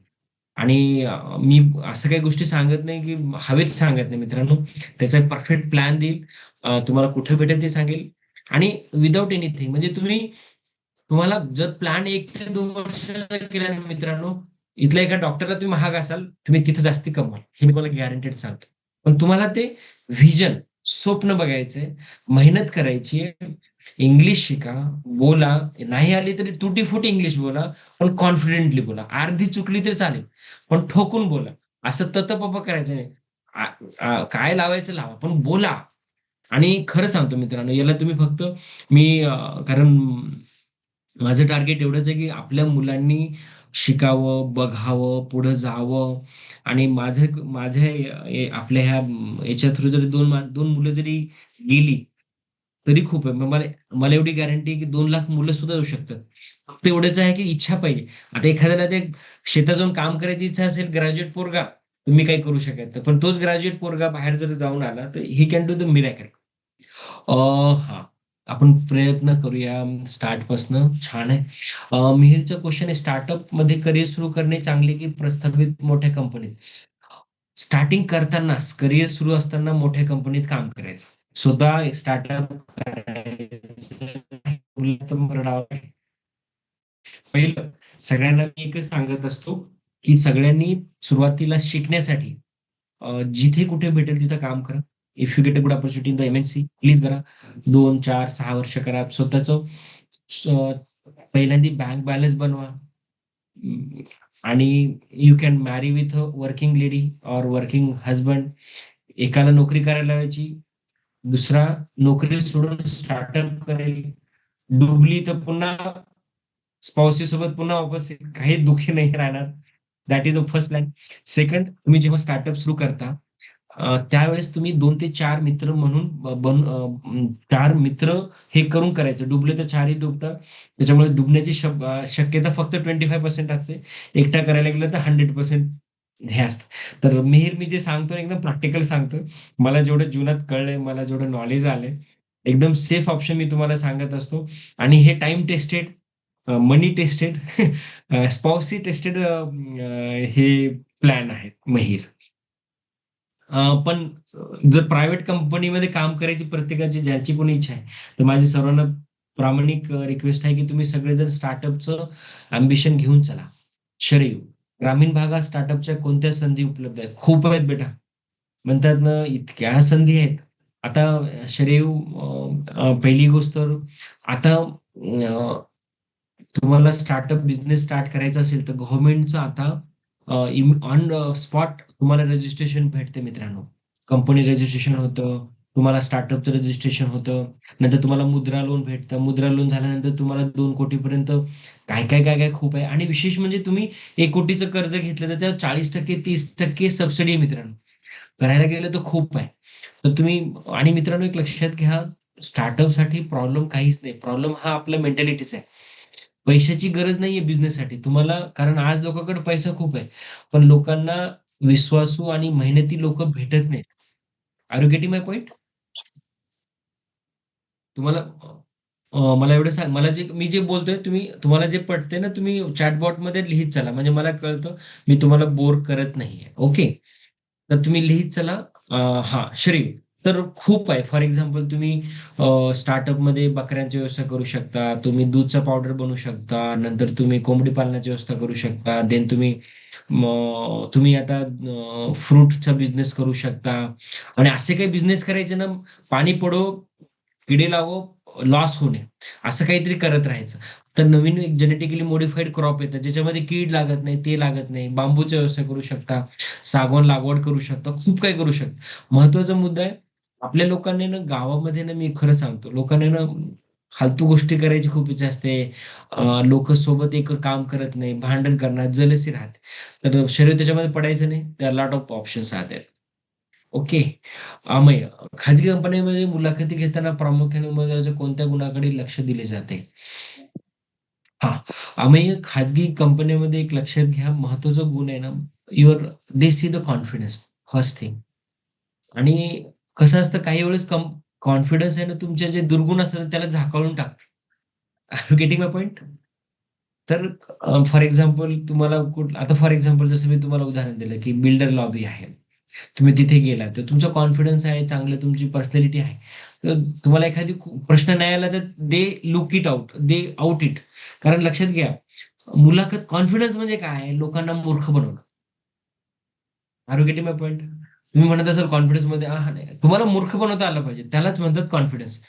आणि मी असं काही गोष्टी सांगत नाही की हवेच सांगत नाही मित्रांनो. त्याचा एक परफेक्ट प्लॅन देईल, तुम्हाला कुठे भेटेल ते सांगेल. आणि विदाऊट एनिथिंग, म्हणजे तुम्हाला जर प्लॅन 1 ते 2 वर्षाचा केला ना मित्रांनो, इथल्या एका डॉक्टरला तुम्ही महाग असाल, तुम्ही तिथे जास्ती कमवाल, हे मी तुम्हाला गॅरंटेड सांगतो. पण तुम्हाला ते व्हिजन, स्वप्न बघायचंय, मेहनत करायची आहे, इंग्लिश शिका, बोला, नाही आली तरी तुटी फुटी इंग्लिश बोला, पण कॉन्फिडेंटली बोला. अर्धी चुकली तरी चालेल, पण ठोकून बोला. असं ततपप करायचं नाही. काय लावायचं लावा, पण बोला. आणि खरं सांगतो मित्रांनो, याला तुम्ही फक्त मी कारण माझं टार्गेट एवढंच आहे, की आपल्या मुलांनी शिकावं, बघावं, पुढं जावं. आणि माझ्या आपल्या ह्या याच्या थ्रू जरी दोन मुलं जरी गेली, तरी खूप आहे. मग मला मला एवढी गॅरंटी आहे, की 2 लाख मुलं सुद्धा येऊ शकतात. फक्त एवढंच आहे, की इच्छा पाहिजे. आता एखाद्याला ते शेतात जाऊन काम करायची इच्छा असेल, ग्रॅज्युएट पोरगा, तुम्ही काही करू शकत नाही. पण तोच ग्रॅज्युएट पोरगा बाहेर जर जाऊन आला, तर he can do the miracle. हा, आपण प्रयत्न करूया स्टार्टपासनं. छान आहे. मिहिरचा क्वेश्चन आहे, स्टार्टअप मध्ये करिअर सुरू करणे चांगले की प्रस्थापित मोठ्या कंपनीत? स्टार्टिंग करताना, करिअर सुरू असताना मोठ्या कंपनीत काम करायचं. स्वतः स्टार्टअप करायचं. पहिलं, सगळ्यांना मी एकच सांगत असतो, की सगळ्यांनी सुरुवातीला शिकण्यासाठी जिथे कुठे भेटेल तिथं काम करा. If you get a good opportunity in the MNC, please करा. 2, 4, 6 वर्ष करा. स्वतःचं पहिल्यांदा बँक बॅलन्स बनवा. अं, आणि यू कॅन मॅरी with a working lady or working husband. एकाला नोकरी करायला लावायची, दुसरा नोकरी सोडून स्टार्टअप करेल. डुबली तर पुन्हा स्पाउसी सोबत पुन्हा वापस येईल. काही दुःखी नाही राहणार. That is a first plan. Second, तुम्ही जेव्हा स्टार्टअप सुरू करता, त्यावेळेस तुम्ही 2 ते 4 मित्र म्हणून 4 मित्र हे करून करायचं. डुबले तर 4ही डुबतात. त्याच्यामुळे डुबण्याची शक्यता फक्त 25% असते. एकटा करायला गेलं तर 100% हे असतं. तर मिहीर, मी जे सांगतो ना, एकदम प्रॅक्टिकल सांगतो. मला जेवढं जीवनात कळलंय, मला जेवढं नॉलेज आलंय, एकदम सेफ ऑप्शन मी तुम्हाला सांगत असतो. आणि हे टाइम टेस्टेड, मनी टेस्टेड, स्पाउसी टेस्टेड हे प्लॅन आहेत मिहीर. पण जर प्रायव्हेट कंपनीमध्ये काम करायची प्रत्येकाची ज्याची कोणी इच्छा आहे, तर माझी सर्वांना प्रामाणिक रिक्वेस्ट आहे, की तुम्ही सगळेजण स्टार्टअपचं अँबिशन घेऊन चला. शरयू, ग्रामीण भागात स्टार्टअपच्या कोणत्या संधी उपलब्ध आहेत? खूप आहेत बेटा. म्हणतात ना, इतक्या संधी आहेत. आता शरयू, पहिली गोष्ट तर आता तुम्हाला स्टार्टअप बिझनेस स्टार्ट करायचा असेल तर गव्हर्नमेंटचं आता ऑन स्पॉट तुम्हाला रजिस्ट्रेशन भेटते मित्रांनो. कंपनी रजिस्ट्रेशन होतं. तुम्हाला स्टार्टअपचं रजिस्ट्रेशन होतं. नंतर तुम्हाला मुद्रा लोन भेटतं. मुद्रा लोन झाल्यानंतर तुम्हाला 2 कोटीपर्यंत काय खूप आहे. आणि विशेष म्हणजे तुम्ही 1 कोटीचं कर्ज घेतलं तर त्यावर 40% 30% सबसिडी आहे मित्रांनो. करायला गेलं तर खूप आहे. तर तुम्ही आणि मित्रांनो एक लक्षात घ्या, स्टार्टअपसाठी प्रॉब्लेम काहीच नाही. प्रॉब्लेम हा आपल्या मेंटॅलिटीचा आहे. पैशाची गरज नाहीये बिझनेससाठी तुम्हाला, कारण आज लोकांकडे पैसा खूप आहे. पण लोकांना विश्वासू आणि मेहनती लोकं भेटत नाहीत. Are you getting my point? तुम्हाला मला एवढं सांग, मला जे मी जे बोलतोय तुम्हाला जे पटतंय ना, तुम्ही चॅटबॉटमध्ये लिहीत चला. म्हणजे मला कळतं मी तुम्हाला बोर करत नाहीये. ओके. तर तुम्ही लिहीत चला. हां, श्री. तर खूप आहे. फॉर एक्झाम्पल तुम्ही स्टार्टअपमध्ये बकऱ्यांचा व्यवसाय करू शकता. तुम्ही दूधचा पावडर बनवू शकता. नंतर तुम्ही कोंबडी पालनाची व्यवस्था करू शकता. देन तुम्ही आता फ्रूटचा बिझनेस करू शकता. आणि असे काही बिझनेस करायचे ना, पाणी पडो, किडे लावो, लॉस होऊ नये. असं काहीतरी करत राहायचं. तर नवीन एक जेनेटिकली मॉडिफाईड क्रॉप येतं, ज्याच्यामध्ये कीड लागत नाही, ते लागत नाही. बांबूचा व्यवसाय करू शकता. सागवान लागवड करू शकता. खूप काही करू शकता. महत्त्वाचा मुद्दा आहे, आपल्या लोकांनी ना गावामध्ये ना, मी खरं सांगतो, लोकांनी ना फालतू गोष्टी करायची खूप इच्छा असते. लोकं सोबत एक काम करत नाही, भांडण करणार, जलसी राहते. तर शरीर त्याच्यामध्ये पडायचं नाही. there are lot of options are there. Okay. Ameya खाजगी कंपन्यांमध्ये मुलाखती घेताना प्रामुख्याने उमेदवाराच्या कोणत्या गुणाकडे लक्ष दिले जाते? हां. अमेय खाजगी कंपन्यांमध्ये एक लक्षात घ्या, महत्त्वाचा गुण आहे ना, your they see the confidence first thing. आणि कसं असतं काही वेळेस कॉन्फिडन्स आहे ना, तुमचे जे दुर्गुण असतात त्याला झाकाळून टाकतं. Are you getting my point? तर फॉर एक्झाम्पल तुम्हाला आता फॉर एक्झाम्पल जसं मी तुम्हाला उदाहरण दिलं, की बिल्डर लॉबी आहे. तुम्ही तिथे गेलात, तर तुमचा कॉन्फिडन्स आहे, चांगलं तुमची पर्सनॅलिटी आहे. तर तुम्हाला एखादी प्रश्न नाही आला, तर they look it out, they out it. कारण लक्षात घ्या, मुलाखत कॉन्फिडन्स म्हणजे काय आहे? लोकांना मूर्ख बनवणं. Are you getting my point? तुम्ही म्हणत असाल कॉन्फिडन्समध्ये हां, नाही. तुम्हाला मूर्ख बनवता आलं पाहिजे. त्यालाच म्हणतात कॉन्फिडन्स.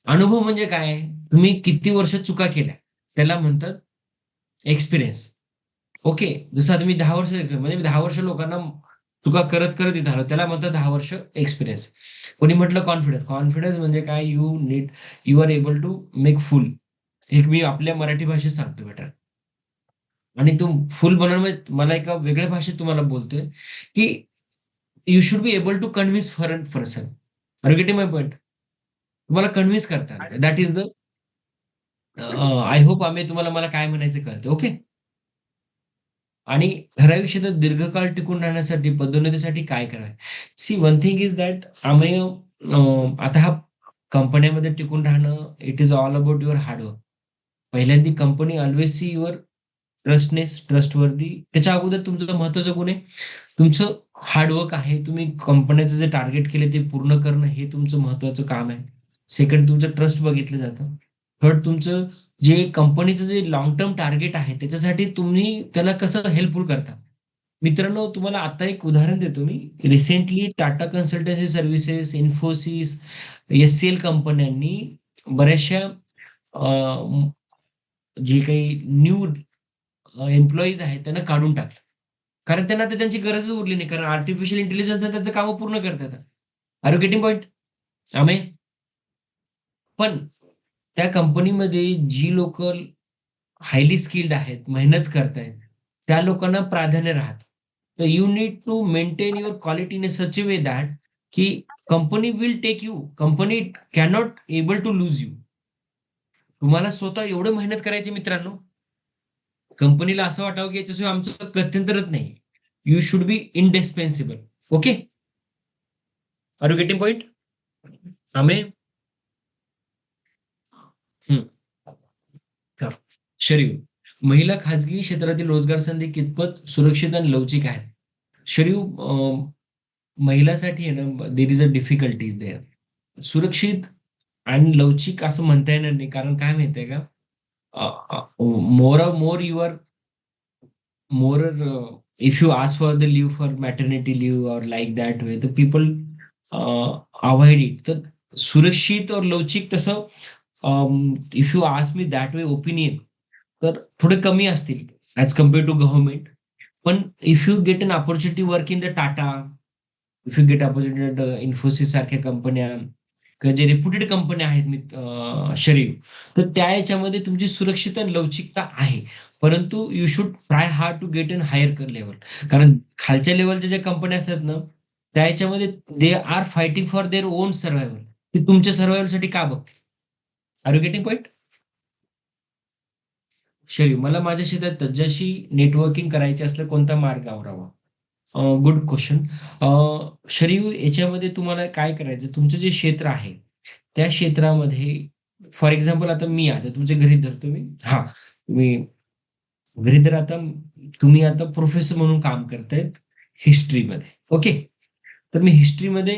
अनुभव म्हणजे काय आहे? तुम्ही किती वर्ष चुका केल्या, त्याला म्हणतात एक्सपिरियन्स. ओके. जसं आता मी 10 वर्ष म्हणजे मी 10 वर्ष लोकांना चुका करत इथं आलो. त्याला म्हणतात 10 वर्ष एक्सपिरियन्स. कोणी म्हटलं कॉन्फिडन्स. कॉन्फिडन्स म्हणजे काय? You are able to make fool. एक मी आपल्या मराठी भाषेत सांगतो बेटा. आणि तो फुल बनवणं म्हणजे मला एका वेगळ्या भाषेत तुम्हाला बोलतोय, की you should be able to convince foreign person. Are you getting my point? तुम्हाला कन्विन्स करता आलं. That is the I hope तुम्हाला मला काय म्हणायचं कळतं. ओके. आणि ठराविक क्षेत्रात दीर्घकाळ टिकून राहण्यासाठी पदोन्नतीसाठी काय करावे? See one thing is that आता हा कंपन्यांमध्ये टिकून राहणं, it is all about your hard work. पहिल्यांदा company always see your trustness, trustworthy. त्याच्या अगोदर तुमचं महत्त्वाचं गुण आहे, तुमचं हार्डवर्क आहे. तुम्ही कंपनीचं जे टार्गेट केले ते पूर्ण करणं हे तुमचं महत्त्वाचं काम आहे. सेकंड तुमचं ट्रस्ट बघितलं जातं. थर्ड तुमचं जे कंपनीचं जे लाँग टर्म टार्गेट आहे त्याच्यासाठी तुम्ही त्याला कसं हेल्पफुल करता. मित्रांनो, तुम्हाला आता एक उदाहरण देतो मी. Recently Tata Consultancy Services, Infosys, H कंपन्यांनी बऱ्याचशा जे काही न्यू एम्प्लॉईज आहेत त्यांना काढून टाकलं. कारण त्यांना आता त्यांची गरजच उरली नाही. कारण आर्टिफिशियल इंटेलिजन्सने त्यांचं कामं पूर्ण करतात. Are you getting point? आम्ही पण त्या कंपनीमध्ये जी लोकं हायली स्किल्ड आहेत, मेहनत करतायत, त्या लोकांना प्राधान्य राहतं. तर you need to maintain your quality in a such a way that की company will take you. Company cannot able to lose you. तुम्हाला स्वतः एवढं मेहनत करायची मित्रांनो, कंपनीला असं वाटावं की याच्याशिवाय आमचं गत्यंतरच नाही. You should be indispensable. Okay. Are you getting point? आम्ही हं. शरीर. महिला खाजगी क्षेत्रातील रोजगार संधी कितपत सुरक्षित आणि लवचिक आहेत? शरीर महिलासाठी आहे ना, there is a difficulties there. सुरक्षित आणि लवचिक असं म्हणता येणार नाही. कारण काय माहिती आहे का? More more your more if you ask for the leave for maternity leave or like that way, तर पीपल अव्हॉइड इट. तर सुरक्षित और लवचिक तसं if you ask me that way opinion, तर थोडे कमी असतील ॲज कंपेअर टू गव्हर्नमेंट. पण if you get an opportunity work in the Tata, if you get opportunity Infosys सारख्या कंपन्या किंवा जे रेप्युटेड कंपन्या आहेत शरीफ, तर त्या याच्यामध्ये तुमची सुरक्षित आणि लवचिकता आहे. परंतु you should try hard to get in higher level. कारण खालच्या लेवलच्या ज्या कंपन्या असतात ना, त्या याच्यामध्ये they are fighting for their own survival. ते तुमच्या सर्व्हायव्हलसाठी का बघतील? Are you getting point? Sharif, मला माझ्या शेतात तज्जाशी नेटवर्किंग करायचे असलं कोणता मार्ग आवरावा? Good question. शरीफ, याच्यामध्ये तुम्हाला काय करायचं, तुमचं जे क्षेत्र आहे त्या क्षेत्रामध्ये, फॉर एक्झाम्पल आता मी आता तुमच्या घरी धरतो मी, हा मी घरी तर आता तुम्ही आता प्रोफेसर म्हणून काम करतायत हिस्ट्रीमध्ये. ओके. तर मी हिस्ट्रीमध्ये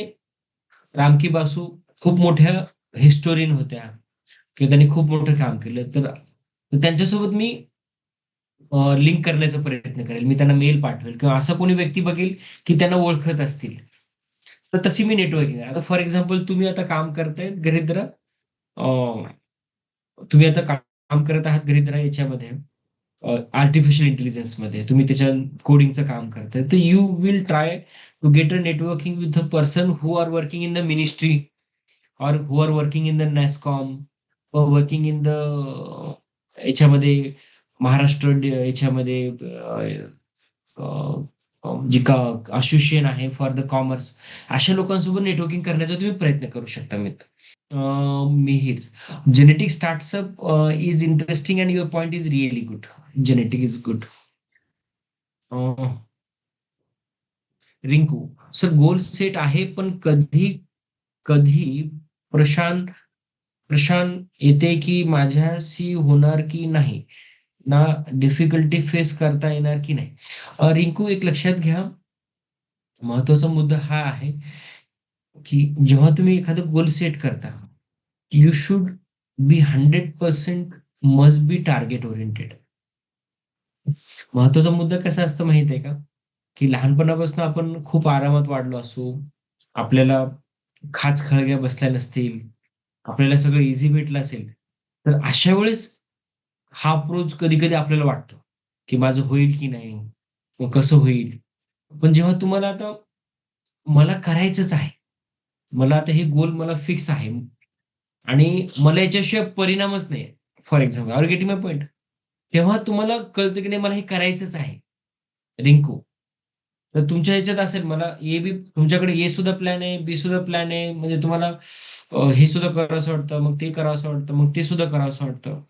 रामकी बासू खूप मोठ्या हिस्टोरियन होत्या किंवा त्यांनी खूप मोठं काम केलं, तर तर त्यांच्यासोबत मी लिंक करण्याचा प्रयत्न करेल. मी त्यांना मेल पाठवेल किंवा असा कोणी व्यक्ती बघेल की त्यांना ओळखत असतील. तर तशी मी नेटवर्किंग आहे. आता फॉर एक्झाम्पल तुम्ही आता काम करताय गरीद्रा, तुम्ही आता काम करत आहात गरीद्रा याच्यामध्ये, आर्टिफिशियल इंटेलिजन्स मध्ये तुम्ही त्याच्या कोडिंगचं काम करताय, तर you will try to get a networking with a person who are working in the ministry or who are working in the NASSCOM, working in the याच्यामध्ये महाराष्ट्र याच्यामध्ये जी का असोसिएशन आहे फॉर द कॉमर्स, अशा लोकांसोबत नेटवर्किंग करण्याचा तुम्ही प्रयत्न करू शकता मित्र. Mihir, genetic startup is interesting and your point is really good. Genetic is good. Rinku, sir goal set आहे पण कधी कधी प्रशांत प्रशांत येते की माझ्याशी होणार की नाही, ना डिफिकल्टी फेस करता येणार की नाही. रिंकू, एक लक्षात घ्या, महत्वाचा मुद्दा हा आहे की जेव्हा तुम्ही एखादं गोल सेट करता, you should B 100% must be target oriented. महत्वाचा मुद्दा कसा असतं माहित आहे का, की लहानपणापासून आपण खूप आरामात वाढलो असू, आपल्याला खाच खळग्या बसल्या नसतील, आपल्याला सगळं इझी भेटलं असेल, तर अशा वेळेस हा अप्रोच कधी कधी आपल्याला वाटतो की माझं होईल की नाही, मग कसं होईल. पण जेव्हा तुम्हाला आता मला करायचंच आहे, मला आता हे गोल मला फिक्स आहे आणि मला याच्याशिवाय परिणामच नाही, for example are getting my point, तेव्हा तुम्हाला कळतं की नाही मला हे करायचंच आहे. रिंकू, तर तुमच्या ह्याच्यात असेल, मला ए बी तुमच्याकडे ए सुद्धा प्लॅन आहे, बी सुद्धा प्लॅन आहे, म्हणजे तुम्हाला हे सुद्धा करावंसं वाटतं, मग ते करावंसं वाटतं, मग ते सुद्धा करावंसं वाटतं,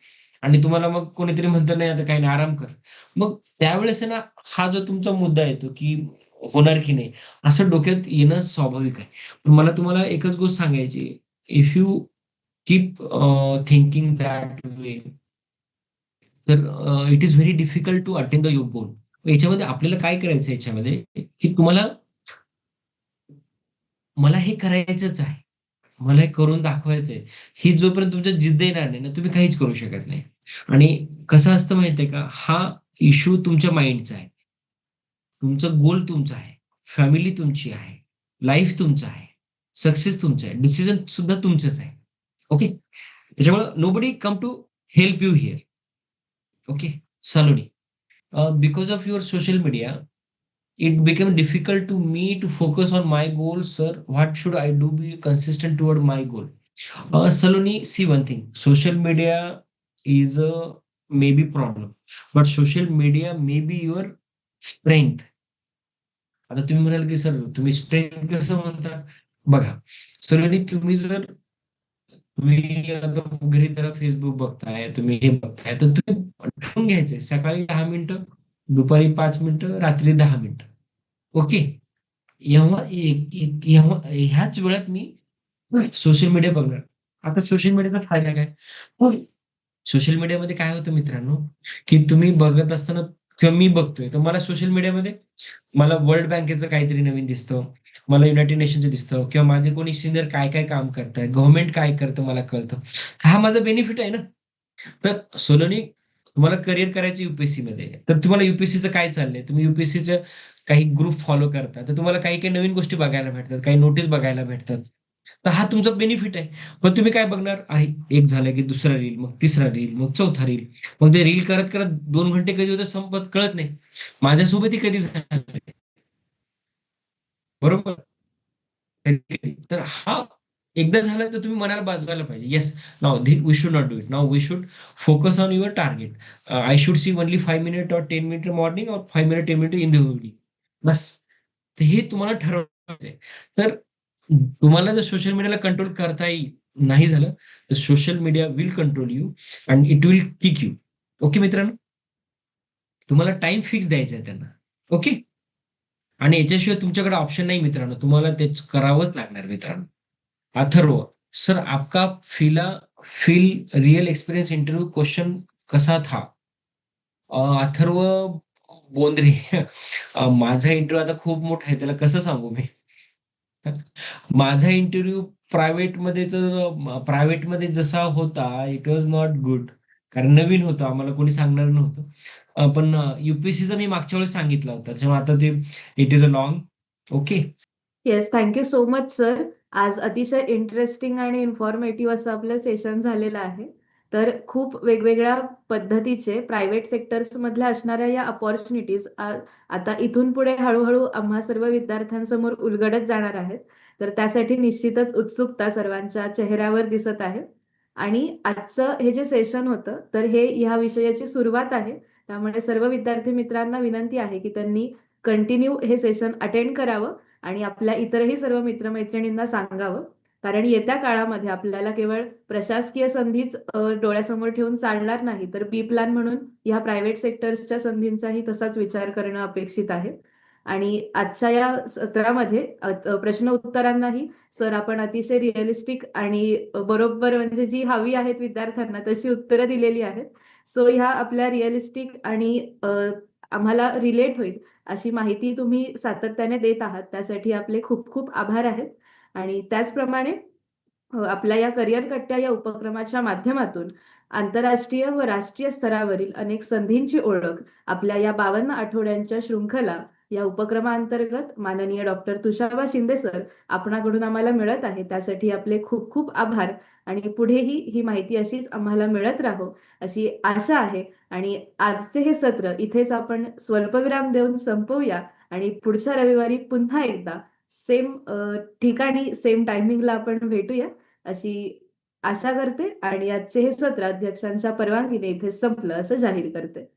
आणि तुम्हाला मग कोणीतरी म्हणतं नाही आता काही नाही आराम कर. मग त्यावेळेस आहे ना, हा जो तुमचा मुद्दा येतो की होणार की नाही, असं डोक्यात येणं स्वाभाविक आहे. पण मला तुम्हाला एकच गोष्ट सांगायची, if you keep thinking that way, तर it is very difficult to attain the your goal. याच्यामध्ये आपल्याला काय करायचं याच्यामध्ये, की तुम्हाला मला हे करायचंच आहे, मला हे करून दाखवायचंय, ही जोपर्यंत तुमच्या जिद्द येणार नाही ना, तुम्ही काहीच करू शकत नाही. आणि कसं असतं माहितीये का, हा इश्यू तुमच्या माइंडचा आहे, तुमचं गोल तुमचं आहे, फॅमिली तुमची आहे, लाईफ तुमचं आहे, सक्सेस तुमचं आहे, डिसिजन सुद्धा तुमचंच आहे. ओके. त्याच्यामुळे nobody come to help you here. Okay. Saloni, because of your social media it became difficult to me to focus on my goals, sir. What should I do be consistent toward my goal? Saloni, see one thing. Social media is a maybe problem, but social media may be your strength. आता तुम्ही म्हणाल की sir तुम्ही strength कसं म्हणता? बघा, सलोनी, तुम्ही आता घरी जरा फेसबुक बघताय, तुम्ही हे बघताय, तर तुम्ही ठरवून घ्यायचंय सकाळी 10 मिनिटं, दुपारी 5 मिनिटं, रात्री 10 मिनिटं. ओके. ह्याच वेळात मी सोशल मीडिया बघणार. आता सोशल मीडियाचा फायदा काय? सोशल मीडियामध्ये काय होतं मित्रांनो, की तुम्ही बघत असताना किंवा मी बघतोय, तर मला सोशल मीडियामध्ये मला वर्ल्ड बँकेचं काहीतरी नवीन दिसतं, मला युनायटेड नेशनचं दिसतं, किंवा माझे कोणी सिनियर काय काय काम करताय, गव्हर्नमेंट काय करतं मला कळतं. हा माझा बेनिफिट आहे ना. तर सोलोनी, तुम्हाला करिअर करायचं युपीएससी मध्ये, तर तुम्हाला युपीएससीचं काय चाललंय, तुम्ही युपीएससीचं काही ग्रुप फॉलो करता, तर तुम्हाला काही काही नवीन गोष्टी बघायला भेटतात, काही नोटीस बघायला भेटतात. तर हा तुमचा बेनिफिट आहे. पण तुम्ही काय बघणार, अरे एक झालं की दुसरा रील, मग तिसरा रील, मग चौथा रील, मग ते रील करत करत 2 घंटे कधी होते संपत कळत नाही. माझ्यासोबतही कधी झालं, बरोबर. तर हा एकदा झालं तर तुम्ही मनाला बाजवायला पाहिजे. Yes, now we should not do it. Now we should focus on your target. I should see only 5 minute और 10 मिनिट मॉर्निंग और 5 minute 10 minute in the evening. बस. तर हे तुम्हाला ठरवायचं आहे. तर तुम्हाला जर सोशल मीडियाला कंट्रोल करता नाही झालं, तर social media will control you and it will kick you. Okay मित्रांनो? तुम्हाला टाइम फिक्स द्यायचा आहे त्यांना. ओके? आणि याच्याशिवाय तुमच्याकडे ऑप्शन नाही मित्रांनो. तुम्हाला तेच करावंच लागणार मित्रांनो. अथर्व, सर आपका feel real experience interview question कसा था? अथर्व बोंद्रे. माझा इंटरव्ह्यू आता खूप मोठा आहे. त्याला कसं सांगू मी? माझा इंटरव्ह्यू प्रायव्हेटमध्ये जसा होता, इट वॉज नॉट गुड. कारण नवीन होतं, आम्हाला कोणी सांगणार नव्हतं. पण यूपीएससीचा मी मागच्या वेळेस सांगितला होता. त्याच्यामुळे आता ते it is a long. Okay. Yes, thank you so much sir. आज अतिशय इंटरेस्टिंग आणि इन्फॉर्मेटिव्ह असं आपलं सेशन झालेलं आहे. तर खूप वेगवेगळ्या पद्धतीचे प्रायव्हेट सेक्टर्समधल्या असणाऱ्या या अपॉर्च्युनिटीज आता इथून पुढे हळूहळू आम्हा सर्व विद्यार्थ्यांसमोर उलगडत जाणार आहेत. तर त्यासाठी निश्चितच उत्सुकता सर्वांच्या चेहऱ्यावर दिसत आहे. आणि आजचं हे जे सेशन होतं, तर हे ह्या विषयाची सुरुवात आहे. त्यामुळे सर्व विद्यार्थी मित्रांना विनंती आहे की त्यांनी कंटिन्यू हे सेशन अटेंड करावं आणि आपल्या इतरही सर्व मित्रमैत्रिणींना सांगावं. कारण येत्या काळामध्ये आपल्याला केवळ प्रशासकीय संधीच डोळ्यासमोर ठेवून चालणार नाही, तर बी प्लॅन म्हणून ह्या प्रायव्हेट सेक्टर्सच्या संधींचाही तसाच विचार करणं अपेक्षित आहे. आणि आजच्या या सत्रामध्ये प्रश्न उत्तरांनाही सर आपण अतिशय रिअलिस्टिक आणि बरोबर म्हणजे जी हवी आहेत विद्यार्थ्यांना तशी उत्तरं दिलेली आहेत. सो ह्या आपल्या रिअलिस्टिक आणि आम्हाला रिलेट होईल अशी माहिती तुम्ही सातत्याने देत आहात. त्यासाठी आपले खूप खूप आभार आहेत. आणि त्याचप्रमाणे आपल्या या करिअर कट्ट्या या उपक्रमाच्या माध्यमातून आंतरराष्ट्रीय व राष्ट्रीय स्तरावरील अनेक संधींची ओळख आपल्या या 52 आठवड्यांच्या शृंखला या उपक्रमाअंतर्गत माननीय डॉक्टर तुषारबा शिंदे सर आपणाकडून आम्हाला मिळत आहे. त्यासाठी आपले खूप खूप आभार. आणि पुढेही ही माहिती अशीच आम्हाला मिळत राहो अशी आशा आहे. आणि आजचे हे सत्र इथेच आपण स्वल्पविराम देऊन संपवूया आणि पुढच्या रविवारी पुन्हा एकदा सेम ठिकाणी सेम टायमिंगला आपण भेटूया अशी आशा करते. आणि आजचे हे सत्र अध्यक्षांच्या परवानगीने इथे संपलं असं जाहीर करते.